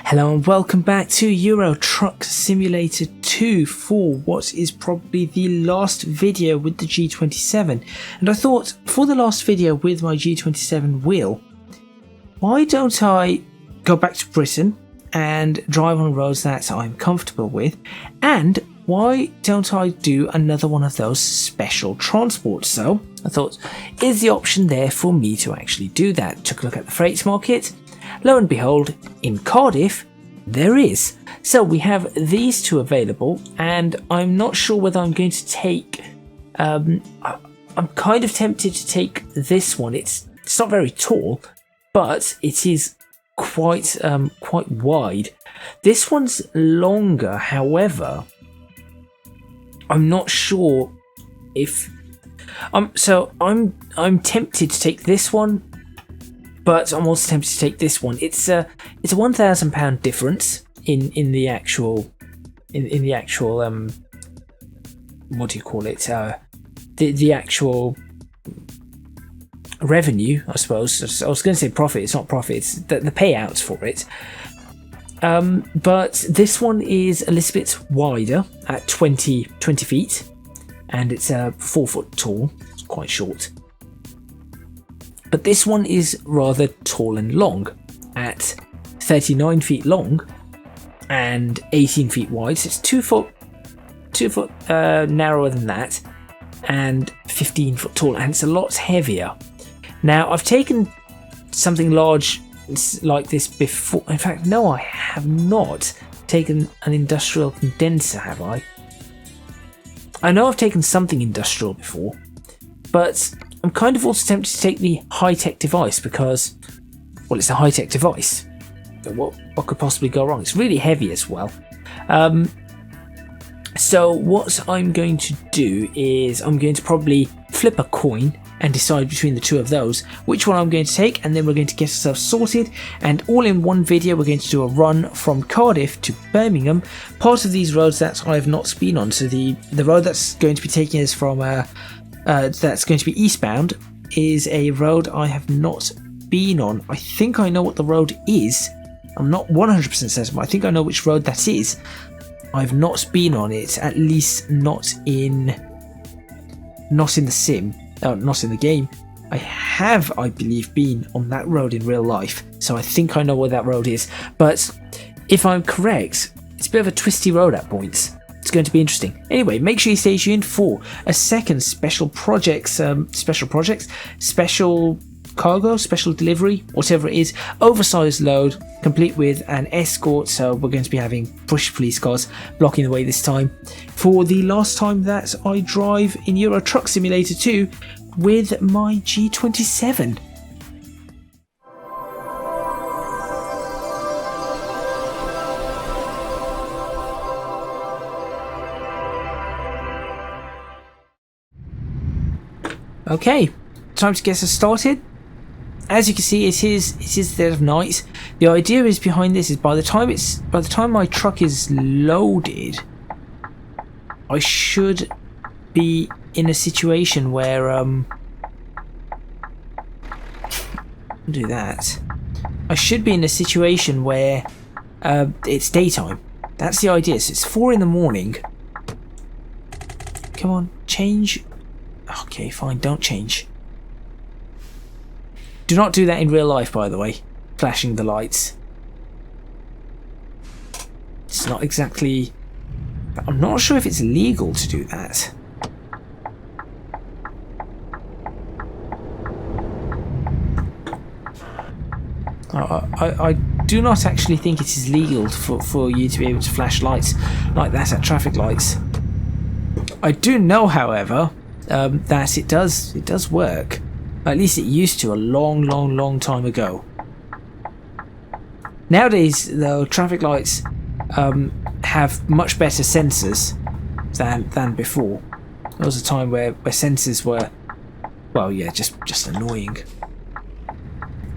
Hello and welcome back to Euro Truck Simulator 2 for what is probably the last video with the G27. And I thought, for the last video with my G27 wheel, why don't I go back to Britain and drive on roads that I'm comfortable with, and why don't I do another one of those special transports? So I thought, is the option there for me to actually do that? Took a look at the freight market. Lo and behold, in Cardiff, there is. So we have these two available, and I'm not sure whether I'm going to take... I'm kind of tempted to take this one. It's not very tall, but it is quite wide. This one's longer, however, I'm not sure if... so I'm tempted to take this one, but I'm also tempted to take this one. It's a £1,000 difference in the actual what do you call it? The actual revenue, I suppose. I was going to say profit. It's not profit. It's the payouts for it. But this one is a little bit wider at 20 feet, and it's 4 foot tall. It's quite short. But this one is rather tall and long, at 39 feet long and 18 feet wide. So it's 2 foot narrower than that, and 15 foot tall, and it's a lot heavier. Now, I've taken something large like this before. In fact, no, I have not taken an industrial condenser, have I? I know I've taken something industrial before, but I'm kind of also tempted to take the high-tech device because, well, it's a high-tech device. What could possibly go wrong? It's really heavy as well. So what I'm going to do is I'm going to probably flip a coin and decide between the two of those which one I'm going to take, and then we're going to get ourselves sorted, and all in one video we're going to do a run from Cardiff to Birmingham, part of these roads that I have not been on. So the road that's going to be taking us from that's going to be eastbound is a road I have not been on. I think I know what the road is. I'm not 100% certain, but I think I know which road that is. I've not been on it, at least not in the sim. Not in the game. I have, I believe, been on that road in real life, so I think I know where that road is. But if I'm correct, it's a bit of a twisty road at points. It's going to be interesting. Anyway, make sure you stay tuned for a second special cargo, special delivery, whatever it is, oversized load, complete with an escort. So we're going to be having push police cars blocking the way this time, for the last time that I drive in Euro Truck Simulator 2 with my G27. Okay, time to get us started. As you can see, it is dead of night. The idea is behind this is by the time my truck is loaded, I should be in a situation where do that. I should be in a situation where it's daytime. That's the idea. So it's 4 in the morning. Come on, change. Okay, fine, don't change. Do not do that in real life, by the way. Flashing the lights. It's not exactly... I'm not sure if it's legal to do that. I do not actually think it is legal for you to be able to flash lights like that at traffic lights. I do know, however, that it does work. At least it used to a long time ago. Nowadays, though, traffic lights have much better sensors than before. There was a time where sensors were, well, yeah, just annoying.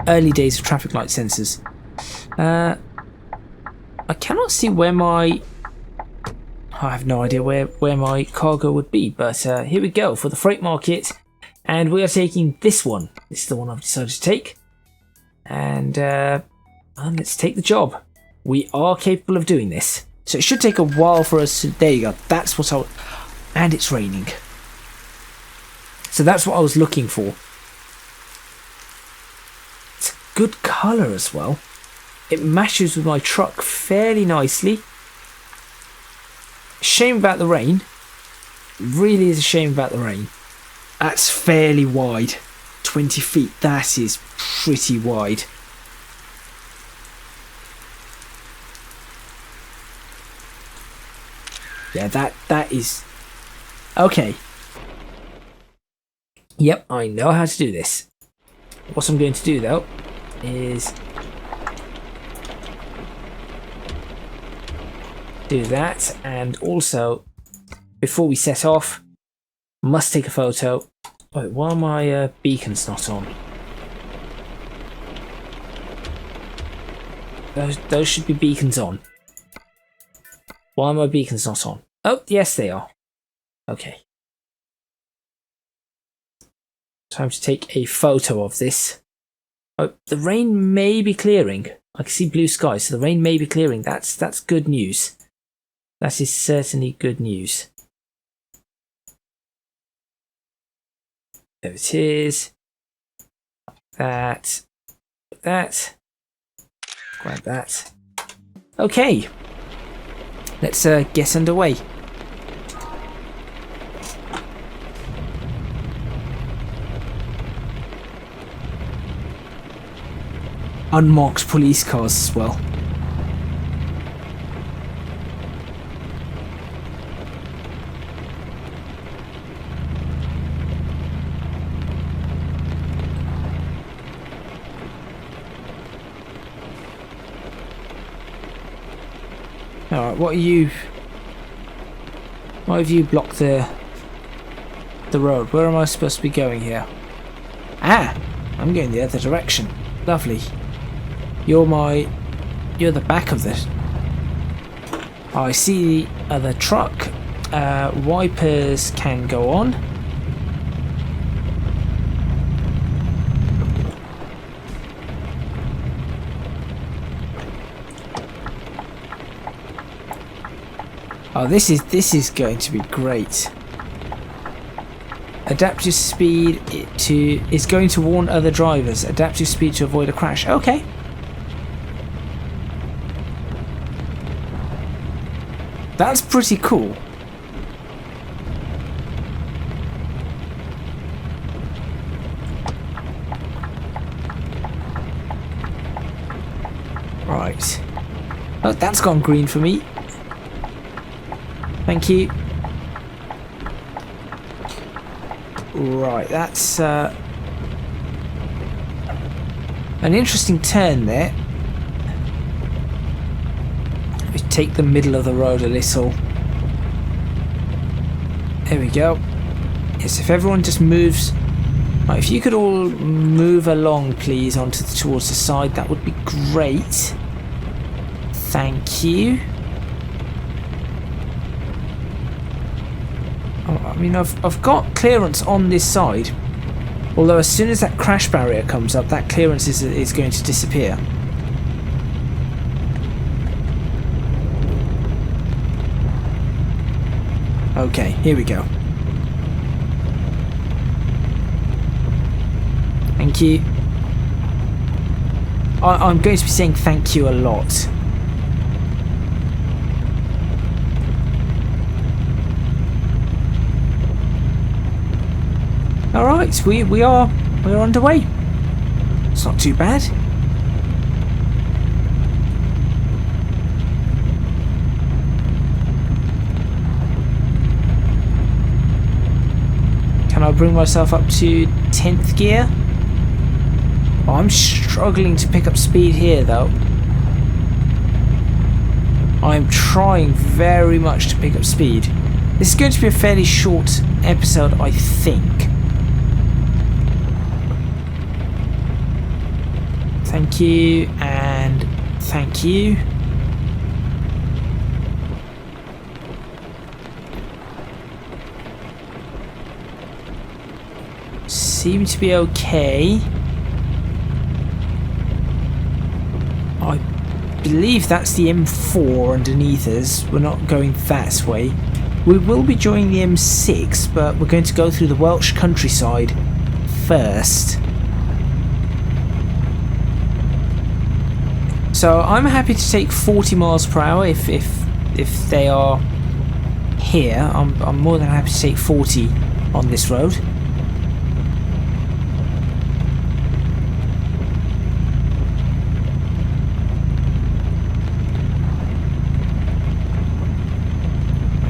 Early days of traffic light sensors. I cannot see where my... I have no idea where my cargo would be, but here we go for the freight market. And we are taking this one. This is the one I've decided to take. And let's take the job. We are capable of doing this. So it should take a while for us to... There you go. That's what I... And it's raining. So that's what I was looking for. It's a good colour as well. It matches with my truck fairly nicely. Shame about the rain. Really is a shame about the rain. That's fairly wide. 20 feet. That is pretty wide. Yeah, that is... Okay. Yep, I know how to do this. What I'm going to do, though, is... do that, and also, before we set off, must take a photo. Wait, why are my beacons not on? Those should be beacons on. Why are my beacons not on? Oh, yes they are. Okay. Time to take a photo of this. Oh, the rain may be clearing. I can see blue skies, so the rain may be clearing. That's good news. That is certainly good news. There it is. That. Grab that. Okay. Let's get underway. Unmarked police cars as well. Alright, what have you blocked the road? Where am I supposed to be going here? Ah! I'm going the other direction. Lovely. You're the back of this. Oh, I see the other truck. Wipers can go on. Oh, this is going to be great. Adaptive speed is going to warn other drivers. Adaptive speed to avoid a crash. Okay. That's pretty cool. Right. Oh, that's gone green for me. Thank you. Right, that's an interesting turn there. We take the middle of the road a little. There we go. Yes, if everyone just moves. Right, if you could all move along, please, towards the side, that would be great. Thank you. I mean, I've got clearance on this side, although as soon as that crash barrier comes up, that clearance is going to disappear. Okay, here we go. Thank you. I'm going to be saying thank you a lot. Alright, we're underway. It's not too bad. Can I bring myself up to 10th gear? Oh, I'm struggling to pick up speed here though. I'm trying very much to pick up speed. This is going to be a fairly short episode, I think. Thank you, and thank you. Seem to be okay. believe that's the M4 underneath us. We're not going that way. We will be joining the M6, but we're going to go through the Welsh countryside first. So I'm happy to take 40 miles per hour if they are here. I'm more than happy to take 40 on this road.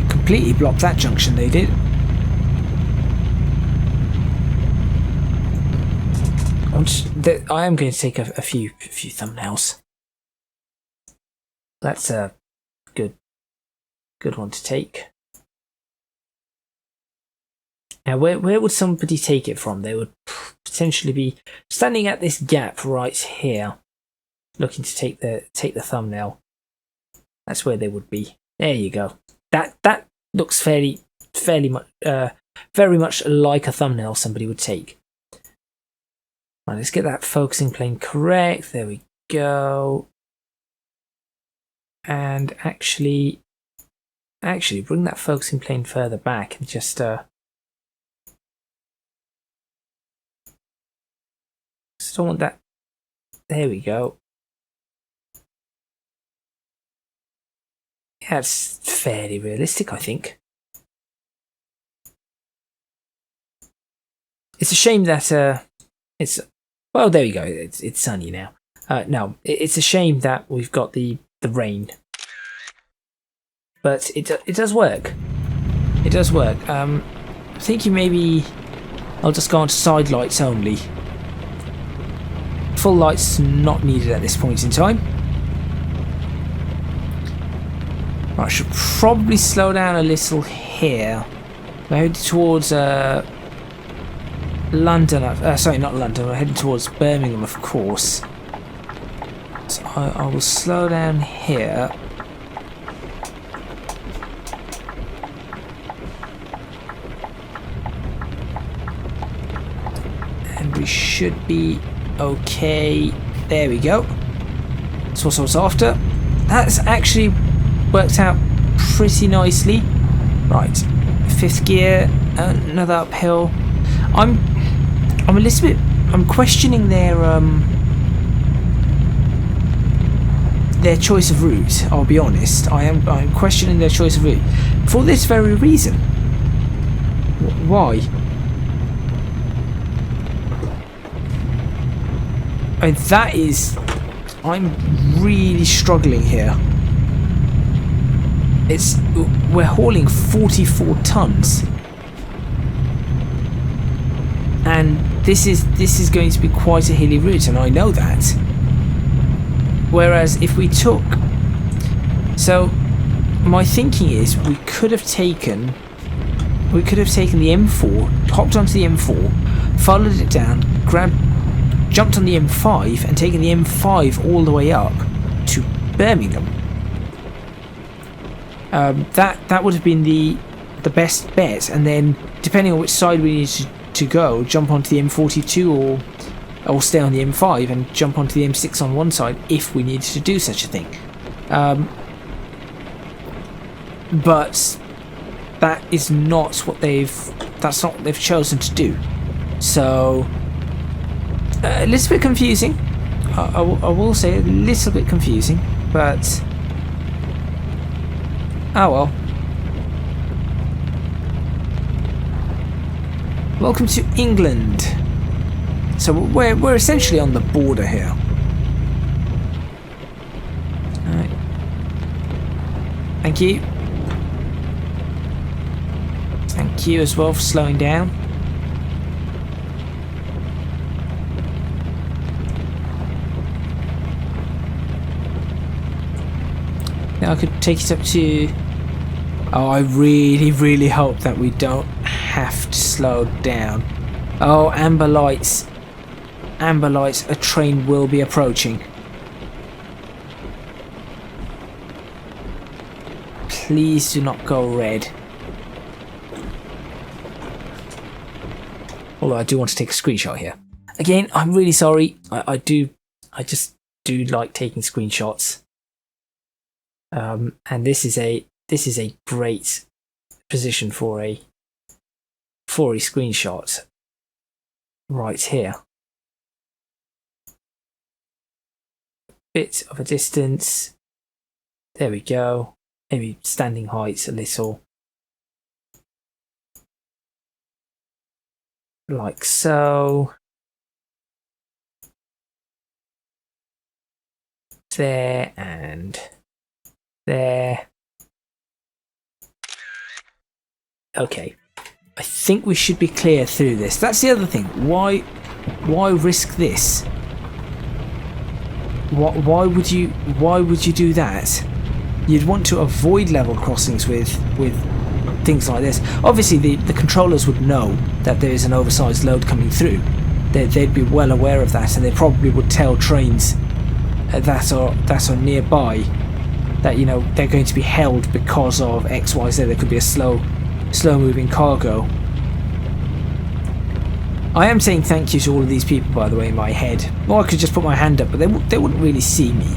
Completely blocked that junction, they did. I am going to take a few thumbnails. That's a good one to take. Now, where would somebody take it from? They would potentially be standing at this gap right here, looking to take the thumbnail. That's where they would be. There you go. That looks very much like a thumbnail somebody would take. Right, let's get that focusing plane correct. There we go. And actually bring that focusing plane further back and just don't want that. There we go. Yeah, it's fairly realistic, I think. It's a shame that it's, well, there we go. It's sunny now. No, it's a shame that we've got the rain, but it does work. It does work. I'm thinking maybe I'll just go on to side lights only. Full lights not needed at this point in time. Right, I should probably slow down a little here. We're heading towards London. Sorry, not London. We're heading towards Birmingham, of course. So I will slow down here. And we should be okay. There we go. That's what I was after. That's actually worked out pretty nicely. Right, 5th gear, another uphill. I'm a little bit. I'm questioning their choice of route. I'll be honest. I'm questioning their choice of route for this very reason. Why? And that is, I'm really struggling here. We're hauling 44 tons, and this is going to be quite a hilly route, and I know that. Whereas if we took, so my thinking is we could have taken the M4, hopped onto the M4, followed it down, jumped on the M5, and taken the M5 all the way up to Birmingham. That would have been the best bet, and then depending on which side we needed to go, jump onto the M42 or stay on the M5 and jump onto the M6 on one side if we needed to do such a thing. But that is not what that's not what they've chosen to do. So a little bit confusing. I will say a little bit confusing, but oh well. Welcome to England. So we're essentially on the border here. Alright. Thank you. Thank you as well for slowing down. Now I could take it up to... Oh, I really hope that we don't have to slow down. Oh, amber lights. Amber lights, a train will be approaching. Please do not go red. Although I do want to take a screenshot here. Again, I'm really sorry. I just do like taking screenshots. And this is a great position for a screenshot right here. Bit of a distance. There we go. Maybe standing height a little. Like so. There and there. Okay. I think we should be clear through this. That's the other thing. Why risk this? Why would you do that? You'd want to avoid level crossings with things like this. Obviously the controllers would know that there is an oversized load coming through. They'd be well aware of that, and they probably would tell trains that are nearby that, you know, they're going to be held because of XYZ. There could be a slow moving cargo. I am saying thank you to all of these people, by the way, in my head. Or I could just put my hand up, but they wouldn't really see me.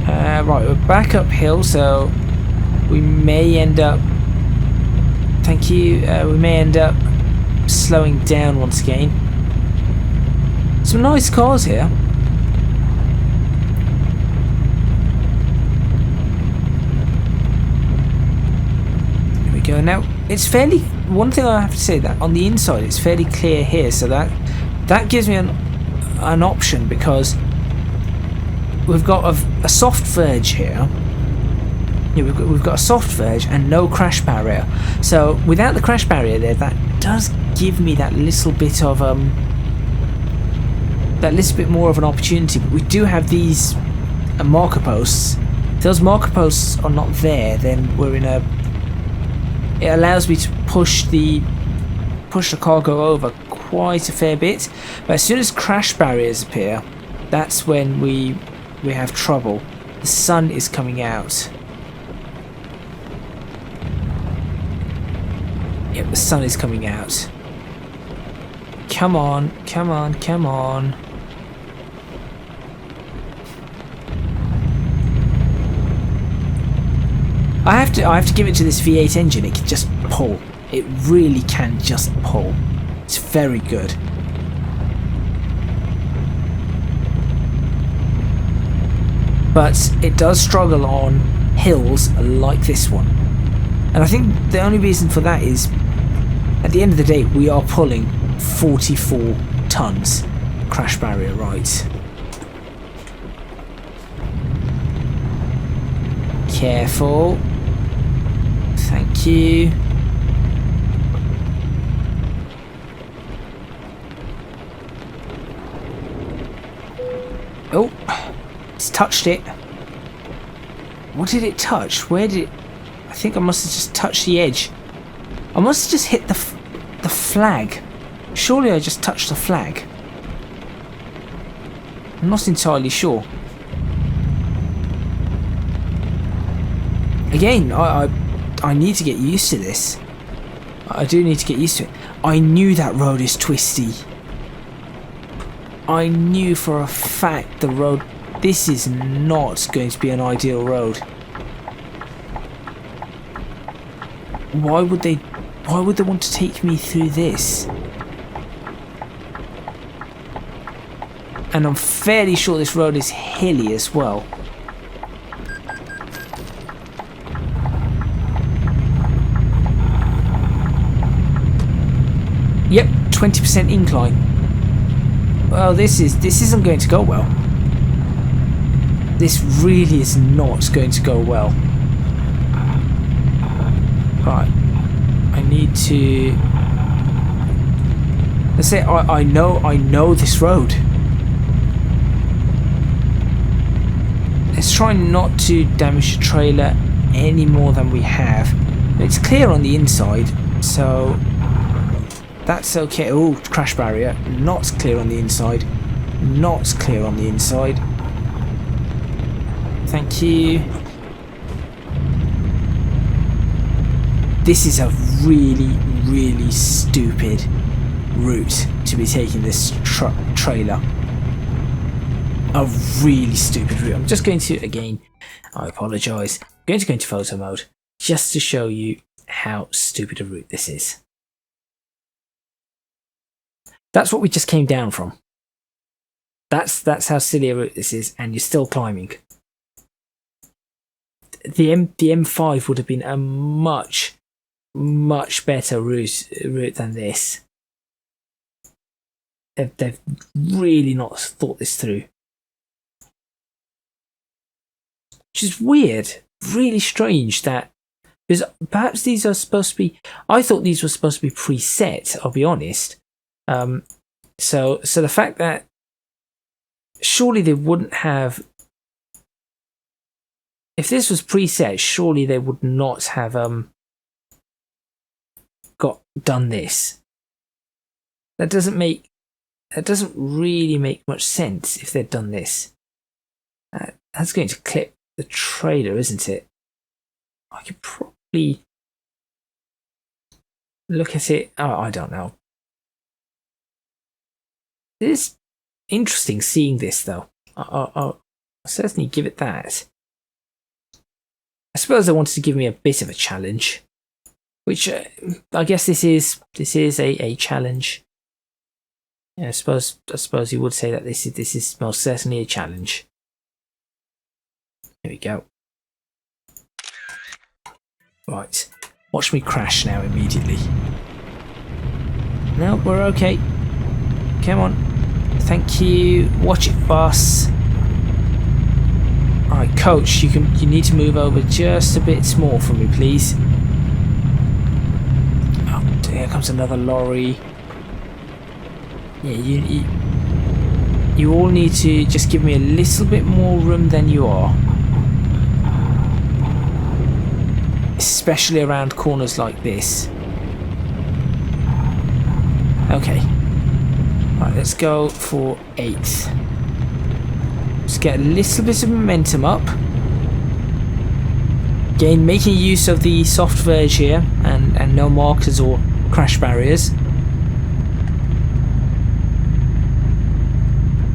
Right, we're back uphill, so we may end up... Thank you. We may end up slowing down once again. Some nice cars here. There we go. Now, it's fairly... One thing I have to say, that on the inside it's fairly clear here, so that gives me an option, because we've got a soft verge here. Yeah, we've got a soft verge and no crash barrier. So without the crash barrier there, that does give me that little bit of more of an opportunity. But we do have these marker posts. If those marker posts are not there, then we're in a... It allows me to push the cargo over quite a fair bit. But as soon as crash barriers appear, that's when we have trouble. The sun is coming out. Yep, the sun is coming out. Come on, come on, come on. I have to give it to this V8 engine. It can just pull. It really can just pull. It's very good. But it does struggle on hills like this one. And I think the only reason for that is, at the end of the day, we are pulling 44 tons. Crash barrier, right. Careful. Thank you. Oh, it's touched it. What did it touch? Where did it... I think I must have just touched the edge. I must have just hit the flag. Surely I just touched the flag. I'm not entirely sure. Again, I need to get used to this. I do need to get used to it. I knew that road is twisty. I knew for a fact the road... This is not going to be an ideal road. Why would they want to take me through this? And I'm fairly sure this road is hilly as well. Yep, 20% incline. Well, this isn't going to go well. This really is not going to go well. Right, I need to... Let's say I know this road. Let's try not to damage the trailer any more than we have. It's clear on the inside, so that's okay. Oh, crash barrier. Not clear on the inside. Not clear on the inside. Thank you. This is a really, really stupid route to be taking this trailer. a really stupid route. I'm just going to, again, I apologise, I'm going to go into photo mode just to show you how stupid a route this is. That's what we just came down from. That's how silly a route this is, and you're still climbing. The M5 would have been a much better route than this. They've really not thought this through. Which is weird, really strange that, because perhaps these are supposed to be, I thought these were supposed to be preset, I'll be honest. So the fact that surely they wouldn't have, if this was preset, surely they would not have done this. That doesn't really make much sense if they'd done this. That's going to clip the trailer, isn't it? I could probably look at it. Oh, I don't know. It is interesting seeing this, though. I'll certainly give it that. I suppose they wanted to give me a bit of a challenge, which I guess this is a challenge. Yeah, I suppose you would say that this is most certainly a challenge. Here we go. Right, watch me crash now immediately. No, we're okay. Come on. Thank you. Watch it, boss. Alright, coach, you need to move over just a bit more for me, please. Oh, here comes another lorry. Yeah, you all need to just give me a little bit more room than you are. Especially around corners like this. Okay. Right, let's go for 8th. Let's get a little bit of momentum up. Again, making use of the soft verge here and no markers or crash barriers.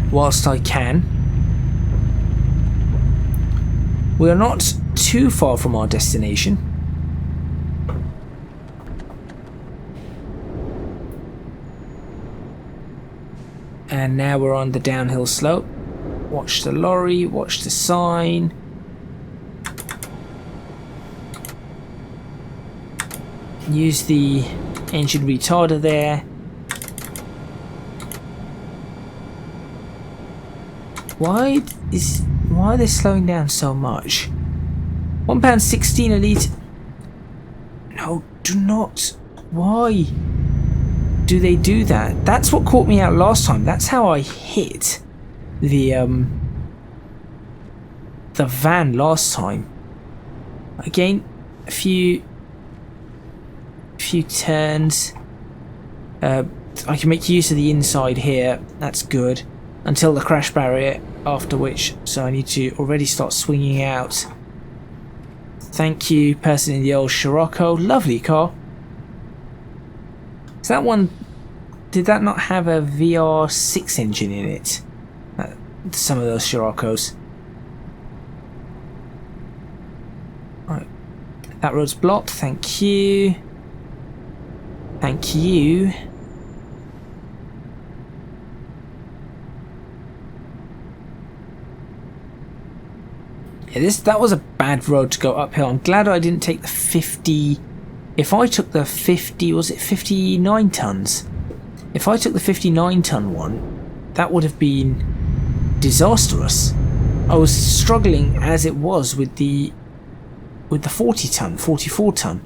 Whilst I can. We are not too far from our destination. And now we're on the downhill slope. Watch the lorry, watch the sign. Use the engine retarder there. Why are they slowing down so much? £1.16 a litre. No, do not. Why do they do that? That's what caught me out last time. That's how I hit the van last time. Again, a few turns. I can make use of the inside here. That's good. Until the crash barrier, after which, so I need to already start swinging out. Thank you, person in the old Scirocco. Lovely car. Is that one, did that not have a VR6 engine in it? Some of those Sciroccos. Right. That road's blocked, thank you. Thank you. Yeah, that was a bad road to go uphill. I'm glad I didn't take the 50. If I took the 50, was it 59 tons? If I took the 59 ton one, that would have been disastrous. I was struggling as it was with the 40 ton, 44 ton.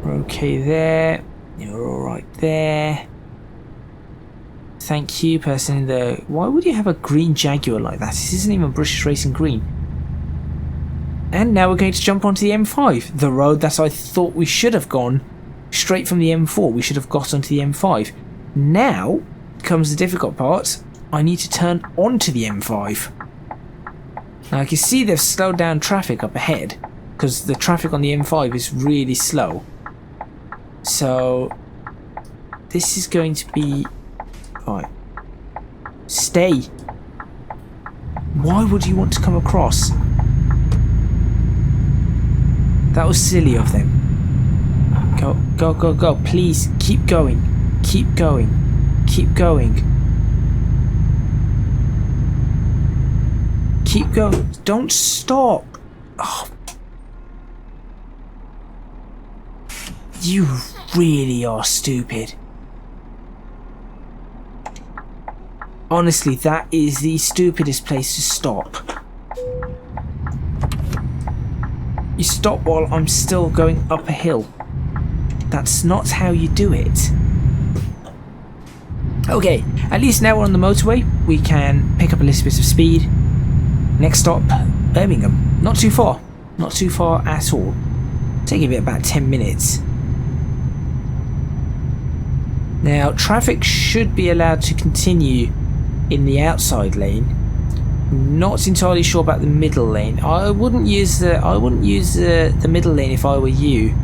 We're okay there. You're alright there. Thank you, person in the... Why would you have a green Jaguar like that? This isn't even British Racing Green. And now we're going to jump onto the M5. The road that I thought we should have gone straight from the M4. We should have got onto the M5. Now comes the difficult part. I need to turn onto the M5. Now I can see they've slowed down traffic up ahead, because the traffic on the M5 is really slow. So this is going to be Right. Stay. Why would you want to come across? That was silly of them. Go, go, go, go. Please, keep going. Keep going. Keep going. Keep going. Don't stop. Oh. You really are stupid. Honestly, that is the stupidest place to stop. You stop while I'm still going up a hill. That's not how you do it. Okay, at least now we're on the motorway. We can pick up a little bit of speed. Next stop, Birmingham. Not too far. Not too far at all. Taking it about 10 minutes. Now, traffic should be allowed to continue in the outside lane. Not entirely sure about the middle lane. I wouldn't use the middle lane if I were you,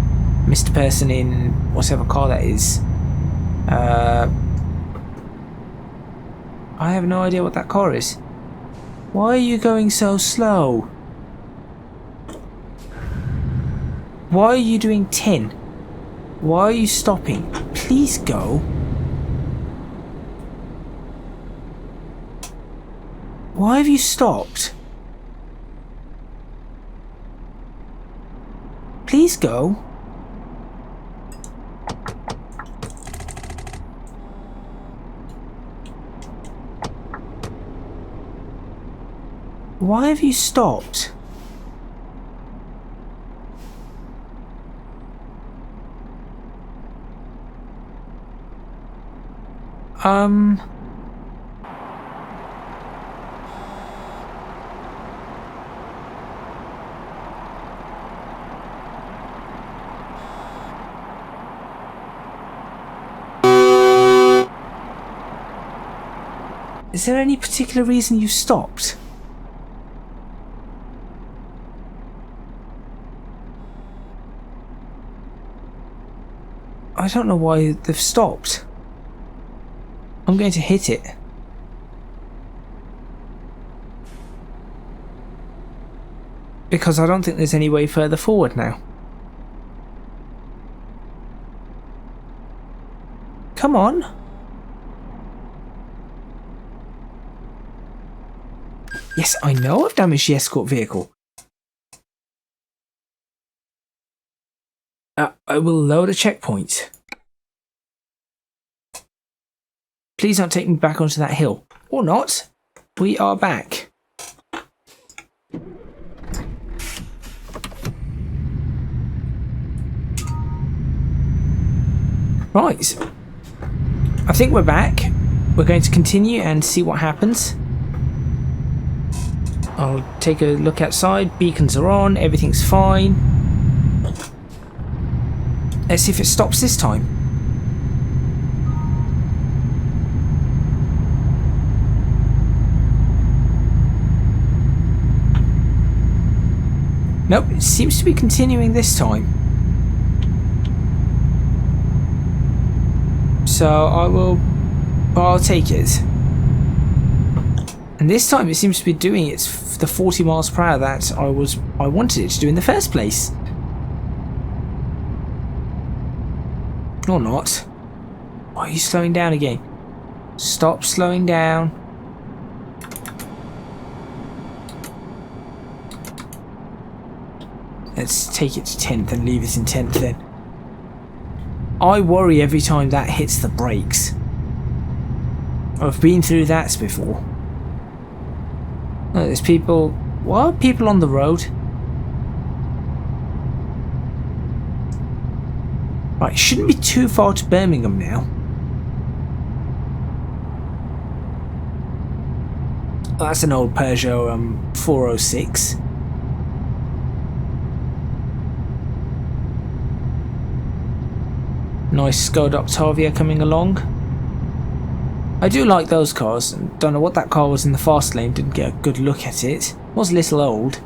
Mr. Person in whatever car that is. I have no idea what that car is. Why are you going so slow? Why are you doing 10? Why are you stopping? Please go. Why have you stopped? Please go. Why have you stopped? Is there any particular reason you stopped? I don't know why they've stopped. I'm going to hit it. Because I don't think there's any way further forward now. Come on. Yes, I know I've damaged the escort vehicle. I will load a checkpoint. Please don't take me back onto that hill. Or not. We are back. Right. I think we're back. We're going to continue and see what happens. I'll take a look outside. Beacons are on. Everything's fine. Let's see if it stops this time. Nope, it seems to be continuing this time. So I'll take it. And this time it seems to be doing the 40 miles per hour that I wanted it to do in the first place. Or not. Why are you slowing down again? Stop slowing down. Let's take it to 10th and leave it in 10th then. I worry every time that hits the brakes. I've been through that before. Oh, there's people... What? People on the road? Right, it shouldn't be too far to Birmingham now. Oh, that's an old Peugeot 406. Nice Skoda Octavia coming along. I do like those cars. Don't know what that car was in the fast lane. Didn't get a good look at it. Was a little old.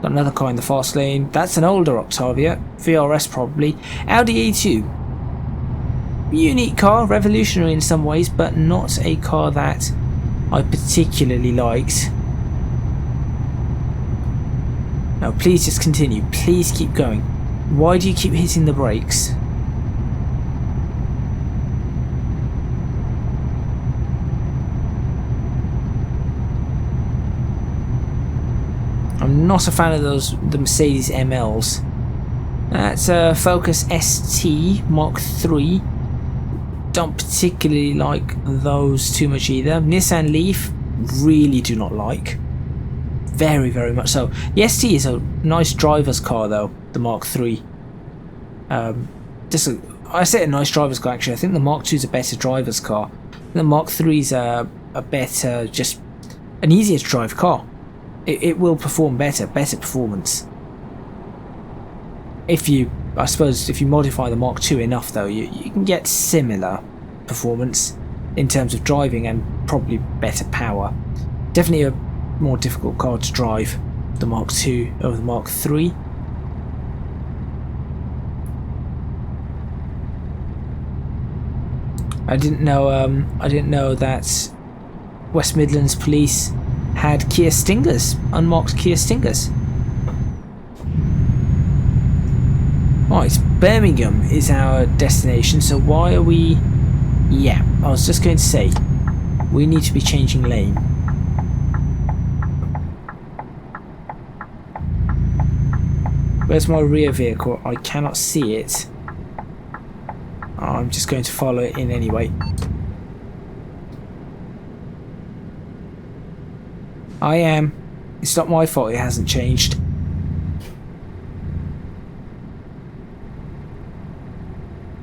Got another car in the fast lane. That's an older Octavia. VRS probably. Audi A2. unique car, revolutionary in some ways, but not a car that I particularly liked. No, please just continue. Please keep going. Why do you keep hitting the brakes? I'm not a fan of the Mercedes MLs. That's a Focus ST Mark III. Don't particularly like those too much either. Nissan Leaf, really do not like. Very, very much so. The ST is a nice driver's car though, the Mark III. I say a nice driver's car actually. I think the Mark II is a better driver's car. The Mark III is a better, just an easier to drive car. It will perform better performance. I suppose if you modify the Mark II enough though, you can get similar performance in terms of driving and probably better power. Definitely a more difficult car to drive, the Mark II over the Mark III. I didn't know that West Midlands Police had Kia Stingers, unmarked Kia Stingers. Right, Birmingham is our destination, so why are we... Yeah, I was just going to say, we need to be changing lane. Where's my rear vehicle? I cannot see it. I'm just going to follow it in anyway. I am. It's not my fault it hasn't changed.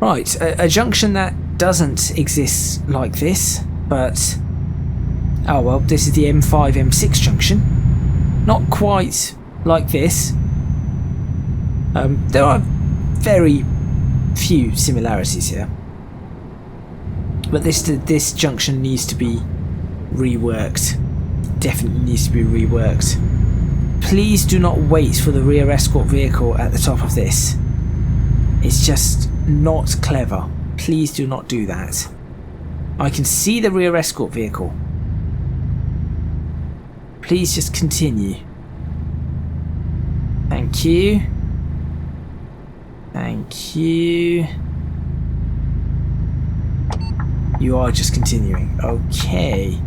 Right, a junction that doesn't exist like this, but... Oh well, this is the M5, M6 junction. Not quite like this. There are very few similarities here. But this junction needs to be reworked. Definitely needs to be reworked. Please do not wait for the rear escort vehicle at the top of this. It's just not clever. Please do not do that. I can see the rear escort vehicle. Please just continue. Thank you. Thank you. You are just continuing. Okay.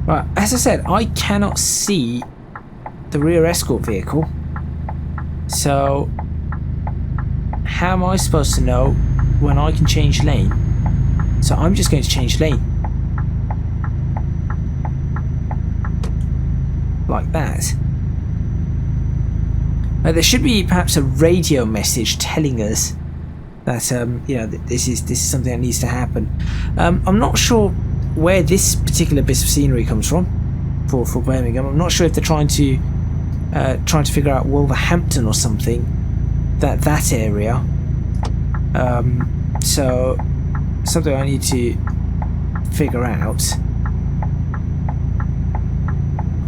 Right, as I said, I cannot see the rear escort vehicle. So, how am I supposed to know when I can change lane? So I'm just going to change lane. Like that. Now, there should be perhaps a radio message telling us that you know, this is something that needs to happen. I'm not sure where this particular bit of scenery comes from for Birmingham. I'm not sure if they're trying to figure out Wolverhampton or something, that area. So something I need to figure out.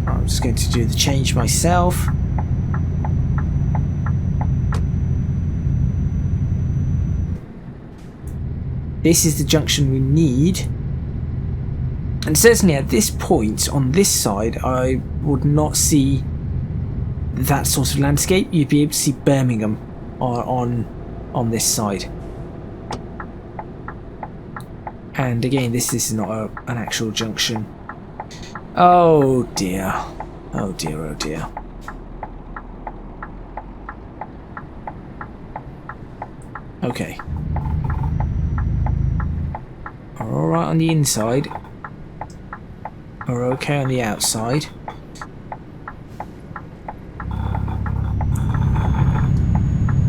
I'm just going to do the change myself. This is the junction we need. And certainly at this point, on this side, I would not see that sort of landscape. You'd be able to see Birmingham on this side. And again, this is not an actual junction. Oh dear. Oh dear, oh dear. Okay. We're alright on the inside. We're okay on the outside.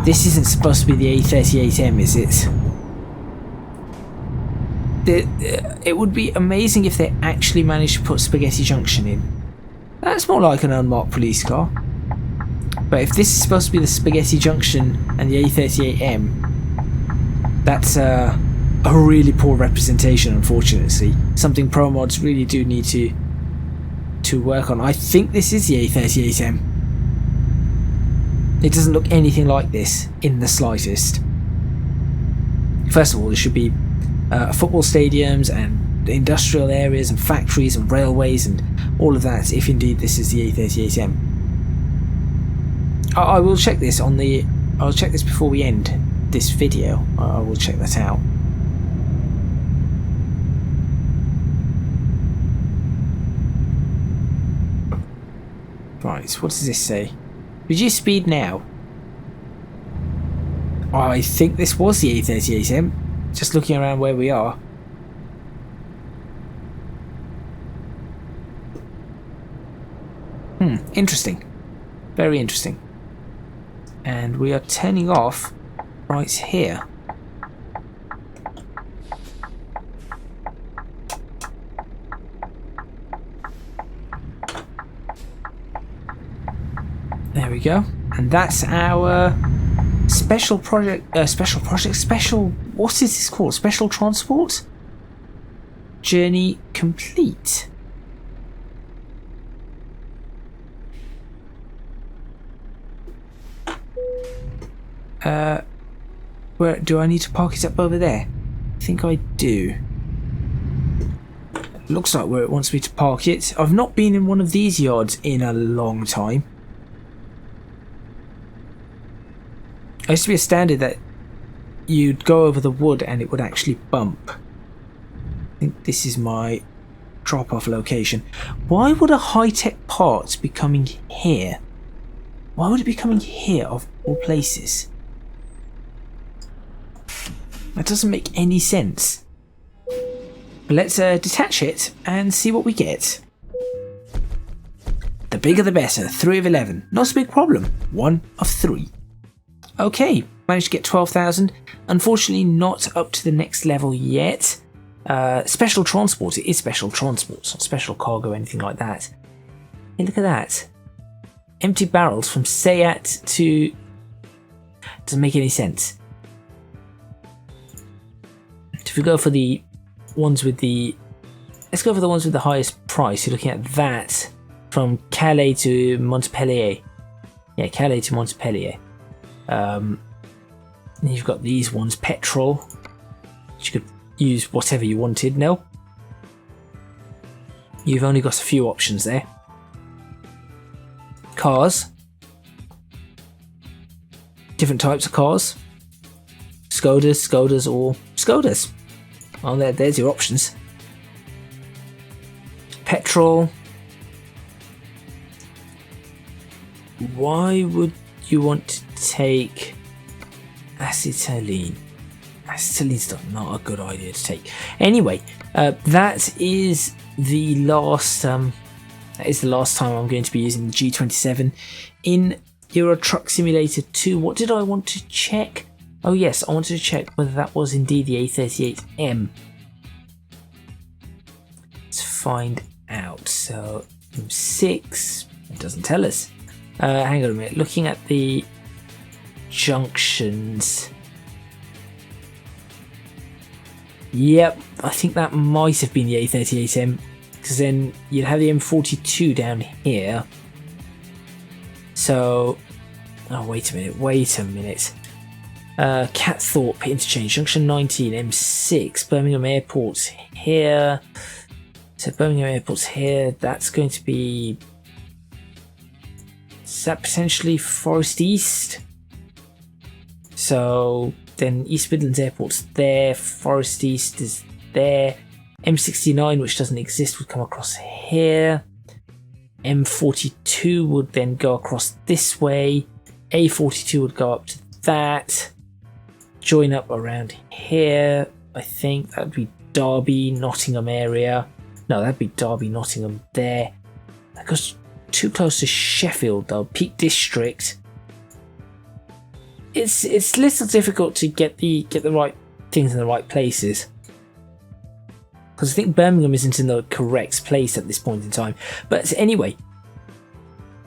This isn't supposed to be the A38M, is it? It would be amazing if they actually managed to put Spaghetti Junction in. That's more like an unmarked police car. But if this is supposed to be the Spaghetti Junction and the A38M, that's a really poor representation, unfortunately. Something Promods really do need to work on. I think this is the A38M. It doesn't look anything like this in the slightest. First of all, there should be football stadiums and industrial areas and factories and railways and all of that, if indeed this is the A38M. I will check this on the... I'll check this before we end this video. I will check that out. Right, what does this say? Reduce speed now. I think this was the A38M. Just looking around where we are. Interesting. Very interesting. And we are turning off right here. There we go. And that's our special project, what is this called? Special transport? Journey complete. Where do I need to park it up over there? I think I do. Looks like where it wants me to park it. I've not been in one of these yards in a long time. I used to be a standard that you'd go over the wood and it would actually bump. I think this is my drop-off location. Why would a high-tech part be coming here? Why would it be coming here of all places? That doesn't make any sense. But let's detach it and see what we get. The bigger the better. 3 of 11. Not a big problem. 1 of 3. Okay, managed to get 12,000. Unfortunately, not up to the next level yet. Special transport. It is special transport. It's not special cargo or anything like that. Hey, look at that. Empty barrels from Seat to... Doesn't make any sense. If we go for the ones with the... Let's go for the ones with the highest price. You're looking at that from Calais to Montpellier. Yeah, Calais to Montpellier. Then you've got these ones, petrol, which you could use whatever you wanted. No, you've only got a few options there. Cars, different types of cars, Skodas or Skodas. Well, there's your options. Petrol. Why would you want to take acetylene? Acetylene not a good idea to take. Anyway, that is the last. That is the last time I'm going to be using the G27 in Euro Truck Simulator 2. What did I want to check? Oh yes, I wanted to check whether that was indeed the A38M. Let's find out. So M6. It doesn't tell us. Hang on a minute. Looking at the junctions. Yep, I think that might have been the A38M, because then you'd have the M42 down here. So, oh wait a minute. Catthorpe interchange, junction 19, M6, Birmingham Airport's here. So Birmingham Airport's here. That's going to be. Is that potentially Forest East? So then East Midlands Airport's there, Forest East is there, M69, which doesn't exist, would come across here, M42 would then go across this way, A42 would go up to that, join up around here. I think that would be Derby, Nottingham area. No, that'd be Derby, Nottingham there. That goes too close to Sheffield though, Peak District. It's a little difficult to get the right things in the right places, because I think Birmingham isn't in the correct place at this point in time. But anyway,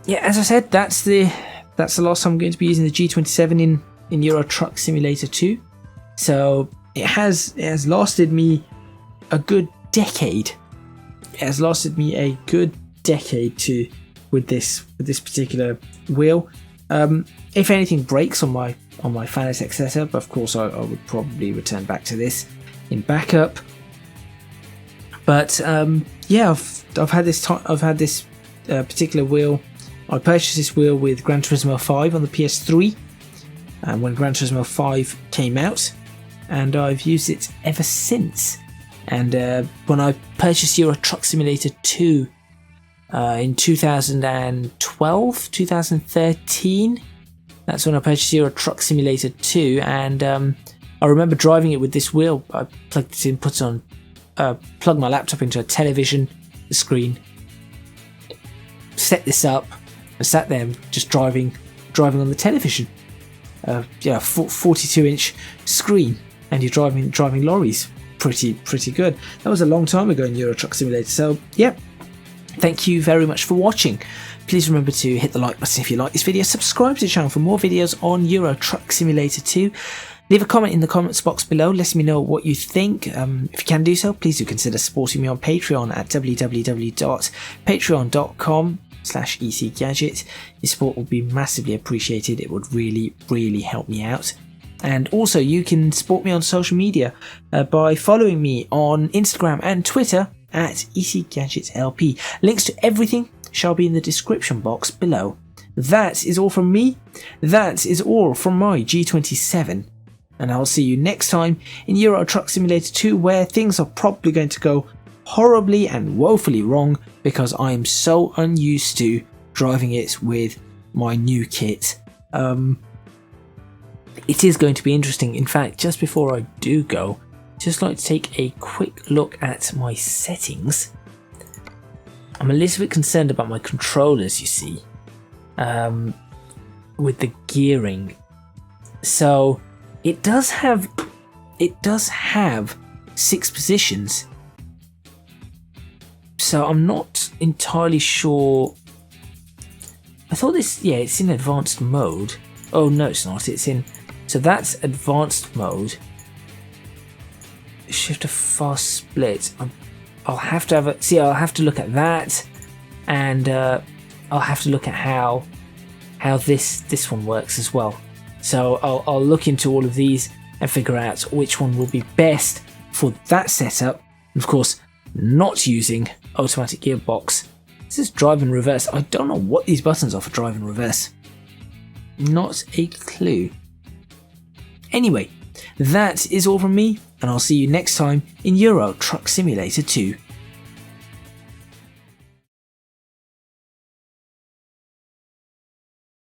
yeah, as I said, that's the last time I'm going to be using the G27 in Euro Truck Simulator 2. So it has lasted me a good decade. It has lasted me a good decade with this particular wheel. If anything breaks on my Fanatec setup, of course I would probably return back to this in backup. But yeah, I've had this particular wheel. I purchased this wheel with Gran Turismo 5 on the PS3, when Gran Turismo 5 came out, and I've used it ever since. And when I purchased Euro Truck Simulator 2 in 2012, 2013, that's when I purchased Euro Truck Simulator 2, and I remember driving it with this wheel. I plugged it in, plugged my laptop into a television screen, set this up, and sat there just driving on the television. 42-inch screen, and you're driving lorries. Pretty good. That was a long time ago in Euro Truck Simulator. So yeah, thank you very much for watching. Please remember to hit the like button if you like this video. Subscribe to the channel for more videos on Euro Truck Simulator 2. Leave a comment in the comments box below, letting me know what you think. If you can do so, please do consider supporting me on Patreon at www.patreon.com/ECGadget. Your support would be massively appreciated. It would really help me out. And also, you can support me on social media by following me on Instagram and Twitter at ECGadgetLP. Links to everything shall be in the description box below. That is all from me. That is all from my G27. And I'll see you next time in Euro Truck Simulator 2, where things are probably going to go horribly and woefully wrong because I am so unused to driving it with my new kit. It is going to be interesting. In fact, just before I do go, just like to take a quick look at my settings. I'm a little bit concerned about my controllers, you see, with the gearing. So it does have 6 positions. So I'm not entirely sure. I thought it's in advanced mode. Oh no, it's not. It's in. So that's advanced mode. Shift to fast split. I'll have to I'll have to look at that, and I'll have to look at how this one works as well. So I'll look into all of these and figure out which one will be best for that setup. And of course, not using automatic gearbox. This is drive and reverse. I don't know what these buttons are for drive and reverse. Not a clue. Anyway, that is all from me, and I'll see you next time in Euro Truck Simulator 2.